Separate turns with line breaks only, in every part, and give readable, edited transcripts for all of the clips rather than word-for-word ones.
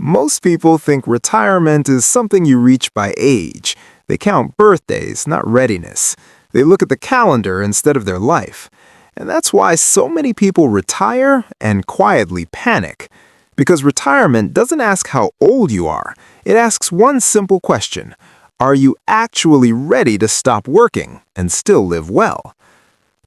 Most people think retirement is something you reach by age. They count birthdays, not readiness. They look at the calendar instead of their life. And that's why so many people retire and quietly panic. Because retirement doesn't ask how old you are. It asks one simple question. Are you actually ready to stop working and still live well?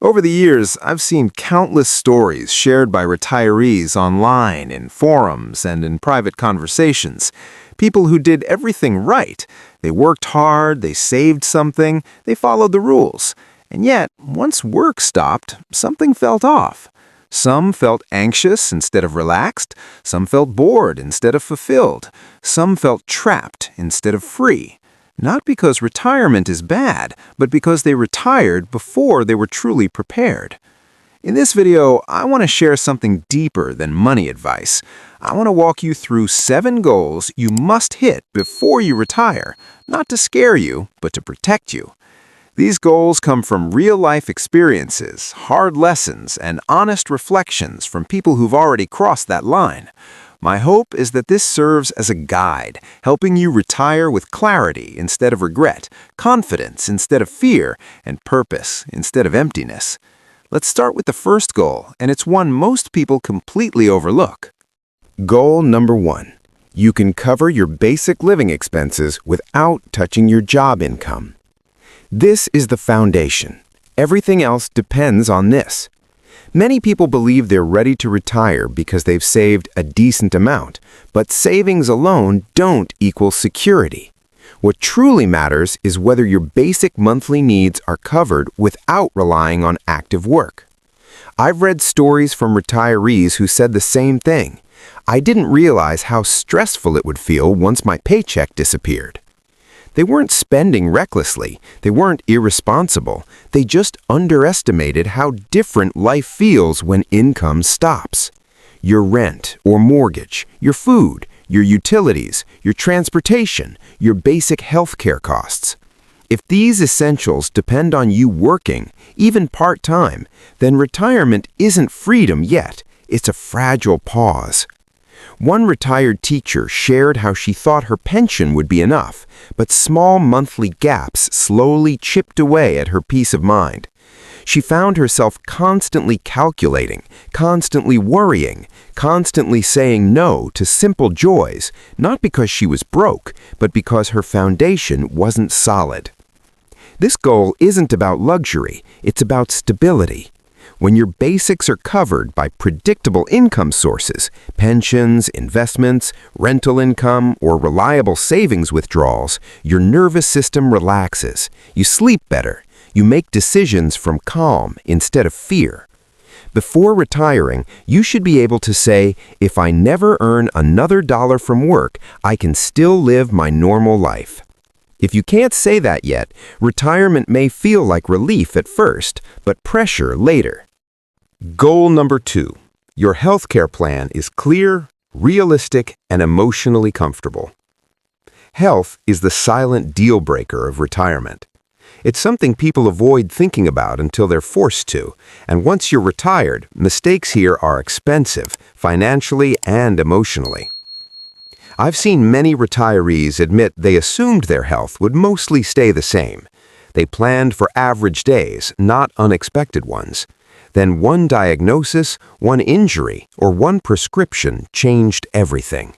Over the years, I've seen countless stories shared by retirees online, in forums, and in private conversations. People who did everything right. They worked hard, they saved something, they followed the rules. And yet, once work stopped, something felt off. Some felt anxious instead of relaxed. Some felt bored instead of fulfilled. Some felt trapped instead of free. Not because retirement is bad, but because they retired before they were truly prepared. In this video, I want to share something deeper than money advice. I want to walk you through 7 goals you must hit before you retire, not to scare you, but to protect you. These goals come from real-life experiences, hard lessons, and honest reflections from people who've already crossed that line. My hope is that this serves as a guide, helping you retire with clarity instead of regret, confidence instead of fear, and purpose instead of emptiness. Let's start with the first goal, and it's one most people completely overlook.
Goal number 1. You can cover your basic living expenses without touching your job income. This is the foundation. Everything else depends on this. Many people believe they're ready to retire because they've saved a decent amount, but savings alone don't equal security. What truly matters is whether your basic monthly needs are covered without relying on active work. I've read stories from retirees who said the same thing. I didn't realize how stressful it would feel once my paycheck disappeared. They weren't spending recklessly. They weren't irresponsible. They just underestimated how different life feels when income stops. Your rent or mortgage, your food, your utilities, your transportation, your basic healthcare costs. If these essentials depend on you working, even part-time, then retirement isn't freedom yet. It's a fragile pause. One retired teacher shared how she thought her pension would be enough, but small monthly gaps slowly chipped away at her peace of mind. She found herself constantly calculating, constantly worrying, constantly saying no to simple joys, not because she was broke, but because her foundation wasn't solid. This goal isn't about luxury, it's about stability. When your basics are covered by predictable income sources, pensions, investments, rental income, or reliable savings withdrawals, your nervous system relaxes. You sleep better. You make decisions from calm instead of fear. Before retiring, you should be able to say, if I never earn another dollar from work, I can still live my normal life. If you can't say that yet, retirement may feel like relief at first, but pressure later.
Goal number 2. Your healthcare plan is clear, realistic, and emotionally comfortable. Health is the silent deal breaker of retirement. It's something people avoid thinking about until they're forced to, and once you're retired, mistakes here are expensive, financially and emotionally. I've seen many retirees admit they assumed their health would mostly stay the same. They planned for average days, not unexpected ones. Then one diagnosis, one injury, or one prescription changed everything.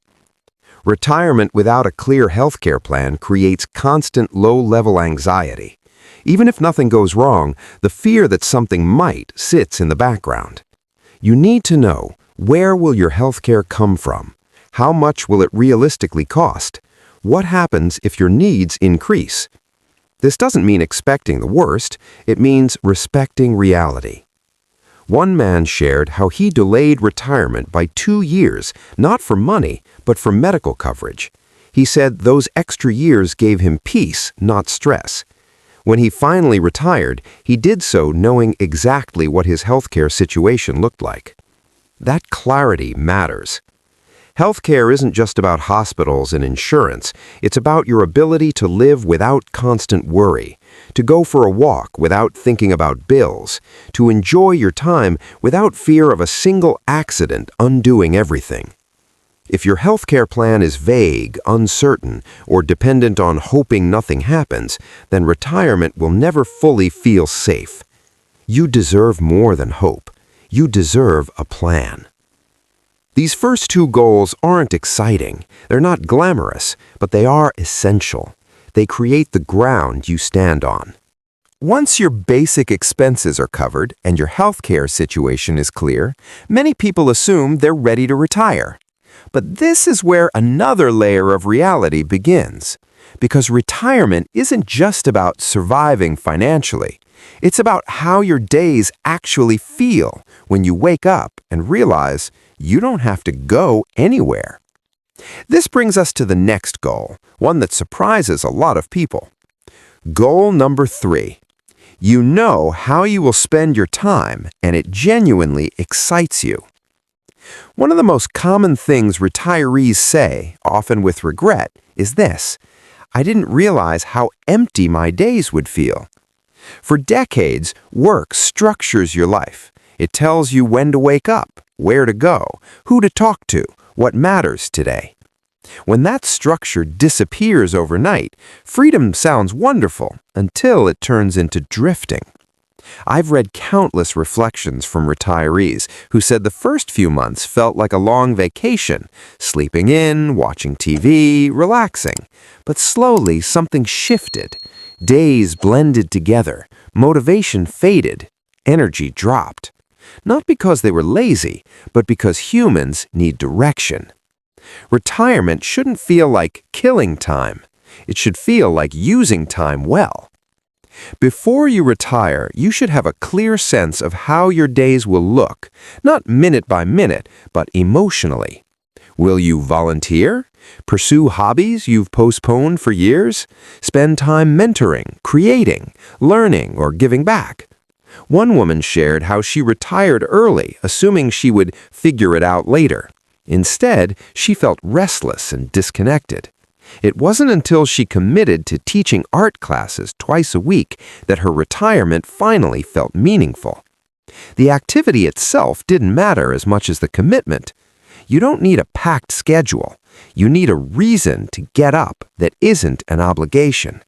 Retirement without a clear healthcare plan creates constant low-level anxiety. Even if nothing goes wrong, the fear that something might sits in the background. You need to know, where will your healthcare come from? How much will it realistically cost? What happens if your needs increase? This doesn't mean expecting the worst. It means respecting reality. One man shared how he delayed retirement by 2 years, not for money, but for medical coverage. He said those extra years gave him peace, not stress. When he finally retired, he did so knowing exactly what his healthcare situation looked like. That clarity matters. Healthcare isn't just about hospitals and insurance. It's about your ability to live without constant worry, to go for a walk without thinking about bills, to enjoy your time without fear of a single accident undoing everything. If your healthcare plan is vague, uncertain, or dependent on hoping nothing happens, then retirement will never fully feel safe. You deserve more than hope. You deserve a plan. These first two goals aren't exciting. They're not glamorous, but they are essential. They create the ground you stand on. Once your basic expenses are covered and your healthcare situation is clear, many people assume they're ready to retire. But this is where another layer of reality begins. Because retirement isn't just about surviving financially. It's about how your days actually feel when you wake up and realize you don't have to go anywhere. This brings us to the next goal, one that surprises a lot of people. Goal number 3. You know how you will spend your time, and it genuinely excites you. One of the most common things retirees say, often with regret, is this: I didn't realize how empty my days would feel. For decades, work structures your life. It tells you when to wake up, where to go, who to talk to, what matters today. When that structure disappears overnight, freedom sounds wonderful until it turns into drifting. I've read countless reflections from retirees who said the first few months felt like a long vacation, sleeping in, watching TV, relaxing. But slowly something shifted. Days blended together, motivation faded, energy dropped. Not because they were lazy, but because humans need direction. Retirement shouldn't feel like killing time. It should feel like using time well. Before you retire, you should have a clear sense of how your days will look, not minute by minute, but emotionally. Will you volunteer? Pursue hobbies you've postponed for years? Spend time mentoring, creating, learning, or giving back? One woman shared how she retired early, assuming she would figure it out later. Instead, she felt restless and disconnected. It wasn't until she committed to teaching art classes twice a week that her retirement finally felt meaningful. The activity itself didn't matter as much as the commitment. You don't need a packed schedule. You need a reason to get up that isn't an obligation.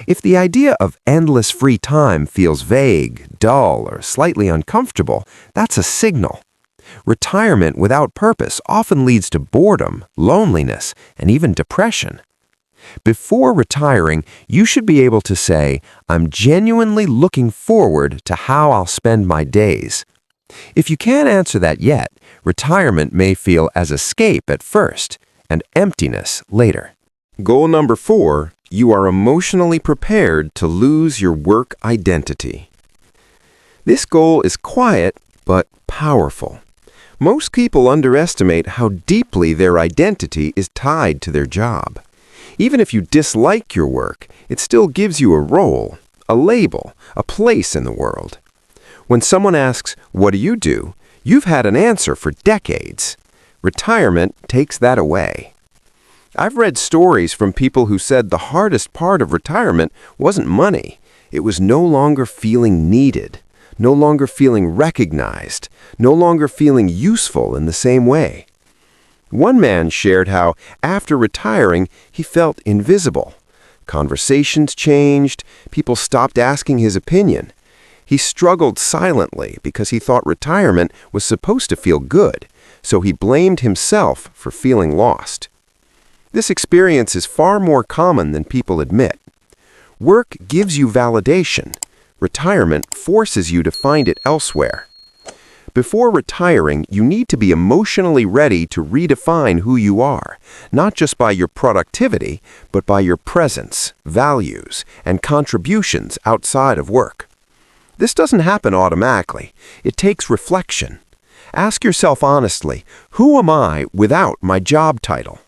If the idea of endless free time feels vague, dull, or slightly uncomfortable, that's a signal. Retirement without purpose often leads to boredom, loneliness, and even depression. Before retiring, you should be able to say, I'm genuinely looking forward to how I'll spend my days. If you can't answer that yet, retirement may feel as escape at first and emptiness later. Goal number 4, you are emotionally prepared to lose your work identity. This goal is quiet but powerful. Most people underestimate how deeply their identity is tied to their job. Even if you dislike your work, it still gives you a role, a label, a place in the world. When someone asks, "What do you do?" you've had an answer for decades. Retirement takes that away. I've read stories from people who said the hardest part of retirement wasn't money. It was no longer feeling needed, no longer feeling recognized, no longer feeling useful in the same way. One man shared how, after retiring, he felt invisible. Conversations changed, people stopped asking his opinion. He struggled silently because he thought retirement was supposed to feel good, so he blamed himself for feeling lost. This experience is far more common than people admit. Work gives you validation. Retirement forces you to find it elsewhere. Before retiring, you need to be emotionally ready to redefine who you are, not just by your productivity, but by your presence, values, and contributions outside of work. This doesn't happen automatically. It takes reflection. Ask yourself honestly, who am I without my job title?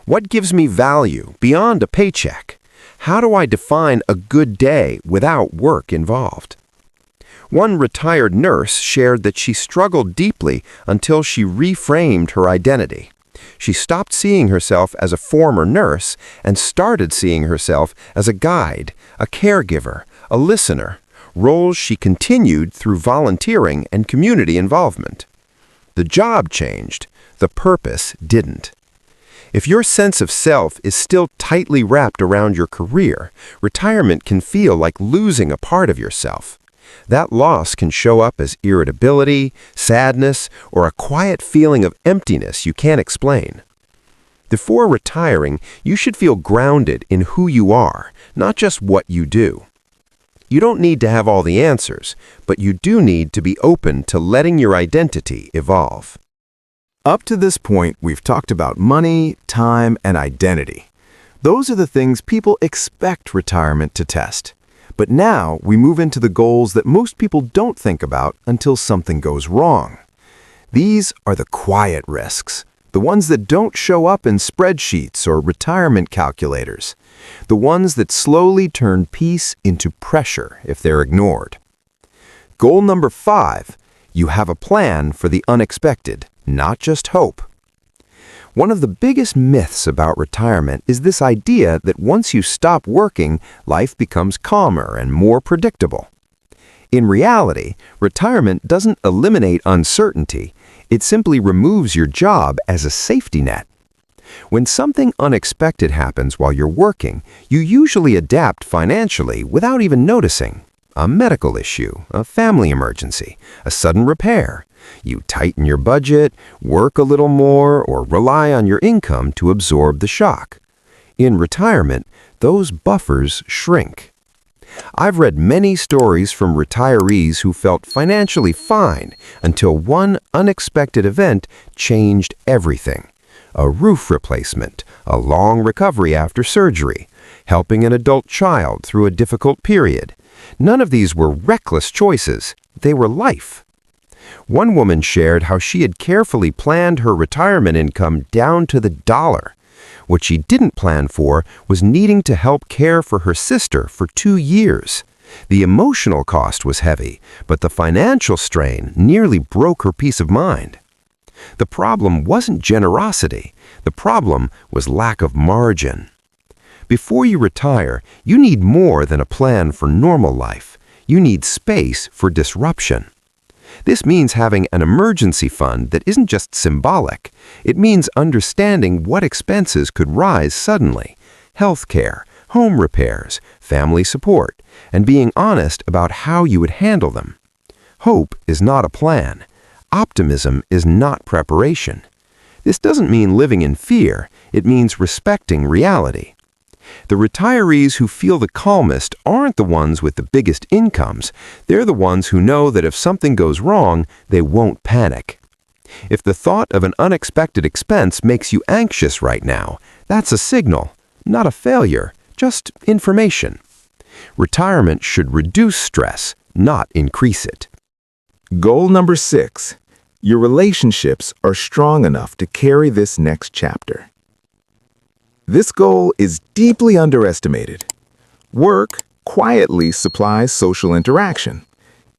What gives me value beyond a paycheck? How do I define a good day without work involved? One retired nurse shared that she struggled deeply until she reframed her identity. She stopped seeing herself as a former nurse and started seeing herself as a guide, a caregiver, a listener, roles she continued through volunteering and community involvement. The job changed,
The purpose didn't. If your sense of self is still tightly wrapped around your career, retirement can feel like losing a part of yourself. That loss can show up as irritability, sadness, or a quiet feeling of emptiness you can't explain. Before retiring, you should feel grounded in who you are, not just what you do. You don't need to have all the answers, but you do need to be open to letting your identity evolve. Up to this point, we've talked about money, time, and identity. Those are the things people expect retirement to test. But now we move into the goals that most people don't think about until something goes wrong. These are the quiet risks, the ones that don't show up in spreadsheets or retirement calculators, the ones that slowly turn peace into pressure if they're ignored. Goal number 5, you have a plan for the unexpected, not just hope. One of the biggest myths about retirement is this idea that once you stop working, life becomes calmer and more predictable. In reality, retirement doesn't eliminate uncertainty, it simply removes your job as a safety net. When something unexpected happens while you're working, you usually adapt financially without even noticing. A medical issue, a family emergency, a sudden repair. You tighten your budget, work a little more, or rely on your income to absorb the shock. In retirement, those buffers shrink. I've read many stories from retirees who felt financially fine until one unexpected event changed everything. A roof replacement, a long recovery after surgery, helping an adult child through a difficult period. None of these were reckless choices. They were life. One woman shared how she had carefully planned her retirement income down to the dollar. What she didn't plan for was needing to help care for her sister for 2 years. The emotional cost was heavy, but the financial strain nearly broke her peace of mind. The problem wasn't generosity. The problem was lack of margin. Before you retire, you need more than a plan for normal life. You need space for disruption. This means having an emergency fund that isn't just symbolic. It means understanding what expenses could rise suddenly: healthcare, home repairs, family support, and being honest about how you would handle them. Hope is not a plan. Optimism is not preparation. This doesn't mean living in fear. It means respecting reality. The retirees who feel the calmest aren't the ones with the biggest incomes. They're the ones who know that if something goes wrong, they won't panic. If the thought of an unexpected expense makes you anxious right now, that's a signal, not a failure, just information. Retirement should reduce stress, not increase it.
Goal number 6. Your relationships are strong enough to carry this next chapter. This goal is deeply underestimated. Work quietly supplies social interaction.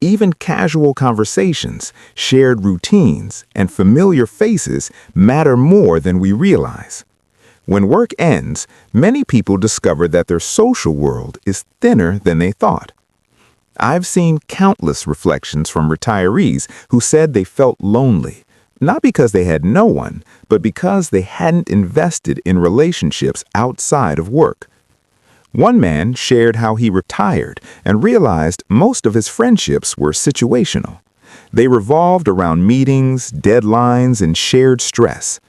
Even casual conversations, shared routines, and familiar faces matter more than we realize. When work ends, many people discover that their social world is thinner than they thought. I've seen countless reflections from retirees who said they felt lonely, not because they had no one, but because they hadn't invested in relationships outside of work. One man shared how he retired and realized most of his friendships were situational. They revolved around meetings, deadlines, and shared stress.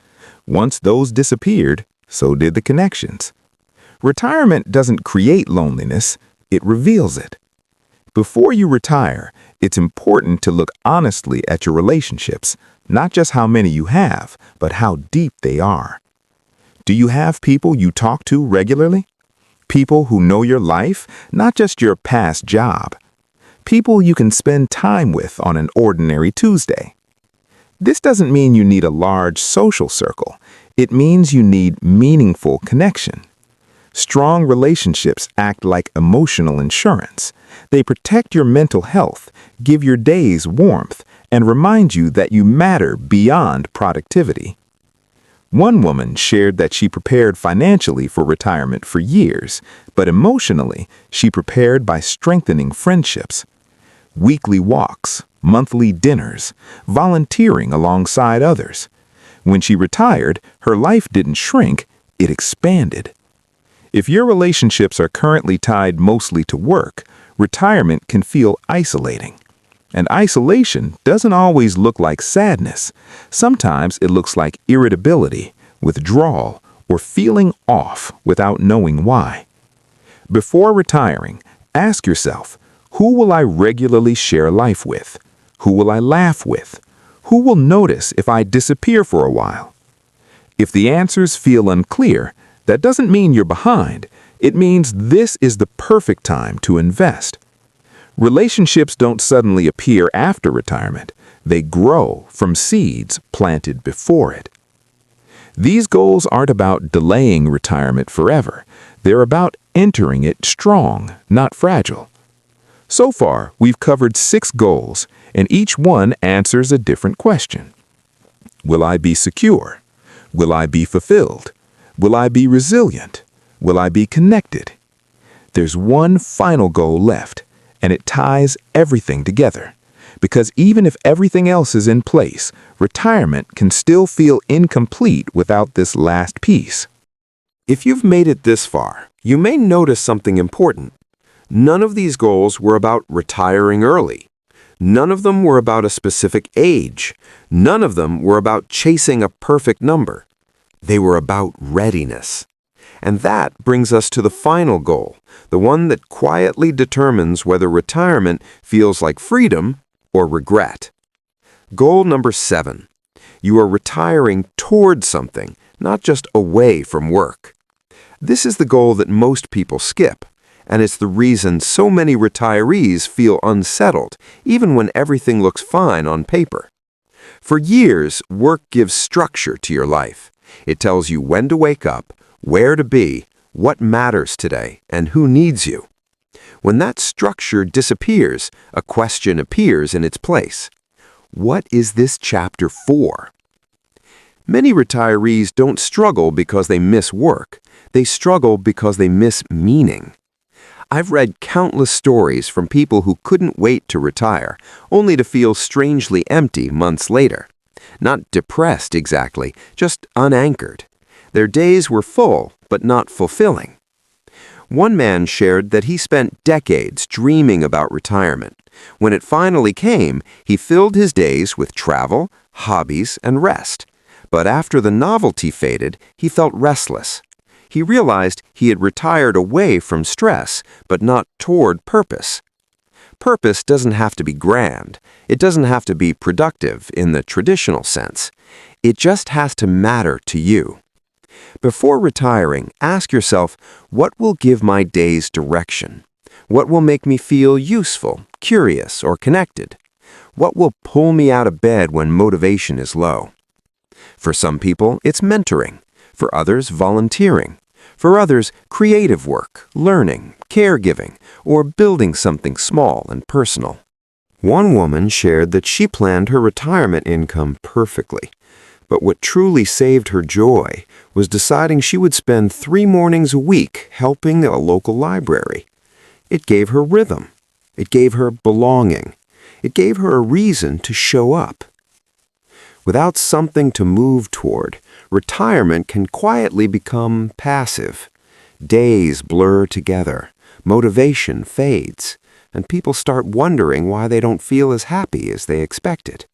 Once those disappeared, so did the connections. Retirement doesn't create loneliness, it reveals it. Before you retire, it's important to look honestly at your relationships, not just how many you have, but how deep they are. Do you have people you talk to regularly? People who know your life, not just your past job. People you can spend time with on an ordinary Tuesday. This doesn't mean you need a large social circle. It means you need meaningful connection. Strong relationships act like emotional insurance. They protect your mental health, give your days warmth, and remind you that you matter beyond productivity. One woman shared that she prepared financially for retirement for years, but emotionally, she prepared by strengthening friendships. Weekly walks, monthly dinners, volunteering alongside others. When she retired, her life didn't shrink, it expanded. If your relationships are currently tied mostly to work, retirement can feel isolating. And isolation doesn't always look like sadness. Sometimes it looks like irritability, withdrawal, or feeling off without knowing why. Before retiring, ask yourself, who will I regularly share life with? Who will I laugh with? Who will notice if I disappear for a while? If the answers feel unclear, that doesn't mean you're behind. It means this is the perfect time to invest. Relationships don't suddenly appear after retirement. They grow from seeds planted before it. These goals aren't about delaying retirement forever. They're about entering it strong, not fragile. So far, we've covered 6 goals, and each one answers a different question. Will I be secure? Will I be fulfilled? Will I be resilient? Will I be connected? There's one final goal left, and it ties everything together. Because even if everything else is in place, retirement can still feel incomplete without this last piece.
If you've made it this far, you may notice something important. None of these goals were about retiring early. None of them were about a specific age. None of them were about chasing a perfect number. They were about readiness. And that brings us to the final goal, the one that quietly determines whether retirement feels like freedom or regret. Goal number 7. You are retiring toward something, not just away from work. This is the goal that most people skip, and it's the reason so many retirees feel unsettled, even when everything looks fine on paper. For years, work gives structure to your life. It tells you when to wake up, where to be, what matters today, and who needs you. When that structure disappears, a question appears in its place. What is this chapter for? Many retirees don't struggle because they miss work. They struggle because they miss meaning. I've read countless stories from people who couldn't wait to retire, only to feel strangely empty months later. Not depressed exactly, just unanchored. Their days were full, but not fulfilling. One man shared that he spent decades dreaming about retirement. When it finally came, he filled his days with travel, hobbies, and rest. But after the novelty faded, he felt restless. He realized he had retired away from stress, but not toward purpose. Purpose doesn't have to be grand. It doesn't have to be productive in the traditional sense. It just has to matter to you. Before retiring, ask yourself, what will give my days direction? What will make me feel useful, curious, or connected? What will pull me out of bed when motivation is low? For some people, it's mentoring. For others, volunteering. For others, creative work, learning, caregiving, or building something small and personal. One woman shared that she planned her retirement income perfectly. But what truly saved her joy was deciding she would spend 3 mornings a week helping a local library. It gave her rhythm. It gave her belonging. It gave her a reason to show up. Without something to move toward, retirement can quietly become passive. Days blur together, motivation fades, and people start wondering why they don't feel as happy as they expected.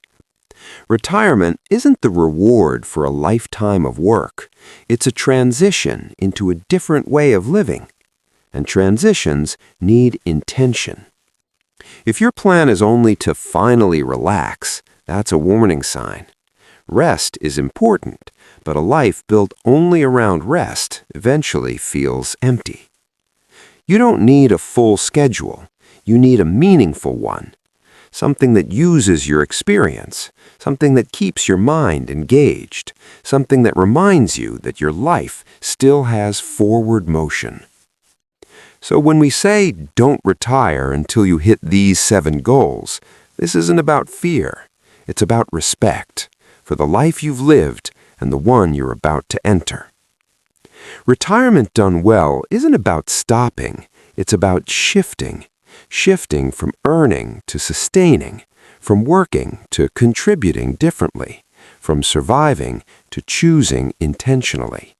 Retirement isn't the reward for a lifetime of work. It's a transition into a different way of living. And transitions need intention. If your plan is only to finally relax, that's a warning sign. Rest is important, but a life built only around rest eventually feels empty. You don't need a full schedule. You need a meaningful one. Something that uses your experience, something that keeps your mind engaged, something that reminds you that your life still has forward motion. So when we say don't retire until you hit these 7 goals, this isn't about fear. It's about respect for the life you've lived and the one you're about to enter. Retirement done well isn't about stopping. It's about shifting. Shifting from earning to sustaining, from working to contributing differently, from surviving to choosing intentionally.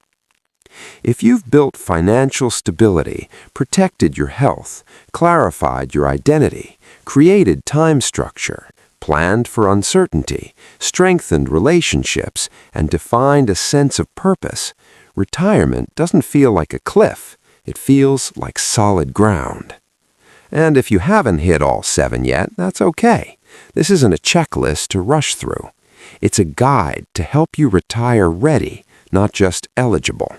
If you've built financial stability, protected your health, clarified your identity, created time structure, planned for uncertainty, strengthened relationships, and defined a sense of purpose, retirement doesn't feel like a cliff. It feels like solid ground. And if you haven't hit all 7 yet, that's okay. This isn't a checklist to rush through. It's a guide to help you retire ready, not just eligible.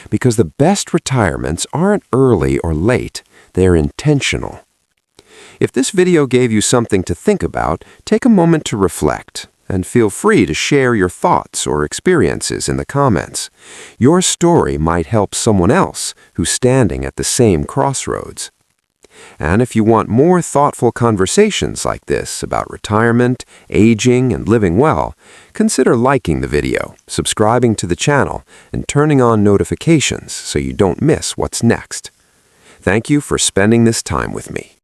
Because the best retirements aren't early or late, they're intentional. If this video gave you something to think about, take a moment to reflect, and feel free to share your thoughts or experiences in the comments. Your story might help someone else who's standing at the same crossroads. And if you want more thoughtful conversations like this about retirement, aging, and living well, consider liking the video, subscribing to the channel, and turning on notifications so you don't miss what's next. Thank you for spending this time with me.